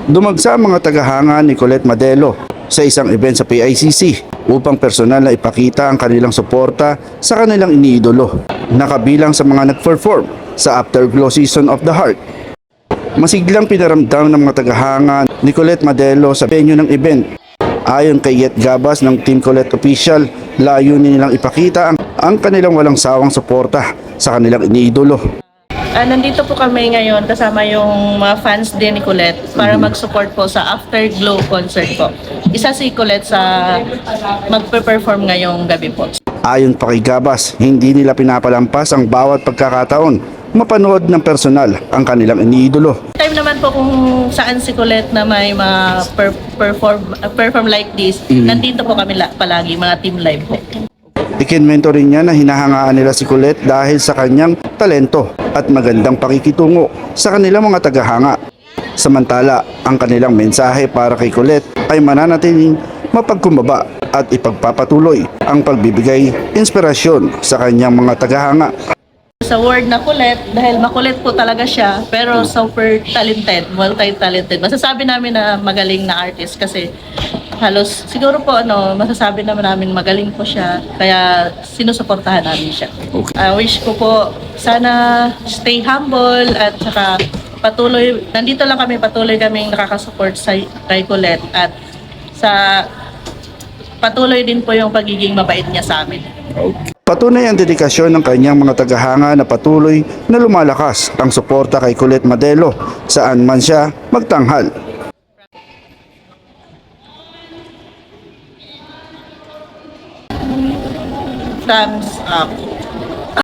Dumagsa ang mga tagahanga ni Colette Madelo sa isang event sa PICC upang personal na ipakita ang kanilang suporta sa kanilang iniidolo na kabilang sa mga nag-perform sa Afterglow Season of the Heart. Masiglang pinaramdam ng mga tagahanga ni Colette Madelo sa venue ng event. Ayon kay Yet Gabas ng Team Colette Official, layunin nilang ipakita ang kanilang walang sawang suporta sa kanilang iniidolo. Nandito po kami ngayon kasama yung mga fans din ni Colette para mag-support po sa Afterglow concert po. Isa si Colette sa magpe-perform ngayong gabi po. Ayon pa kay Gabas, hindi nila pinapalampas ang bawat pagkakataon mapanood ng personal ang kanilang iniidolo. Time naman po kung saan si Colette na may perform like this, nandito po kami palagi, mga team live po. Ikinwento rin niya na hinahangaan nila si Colette dahil sa kanyang talento at magandang pakikitungo sa kanilang mga tagahanga. Samantala, ang kanilang mensahe para kay Colette ay mananatiling mapagkumbaba at ipagpapatuloy ang pagbibigay inspirasyon sa kanyang mga tagahanga. Sa word na Colette, dahil makulit po talaga siya, pero super talented, multi-talented. Masasabi namin na magaling na artist kasi halos siguro po masasabi naman namin magaling po siya, kaya sinusuportahan namin siya. Wish ko po sana stay humble at saka patuloy, nandito lang kami, patuloy kaming nakakasupport kay Colette at sa patuloy din po yung pagiging mabait niya sa amin. Patunay ang dedikasyon ng kanyang mga tagahanga na patuloy na lumalakas ang suporta kay Colette Madelo saan man siya magtanghal. Thumbs up.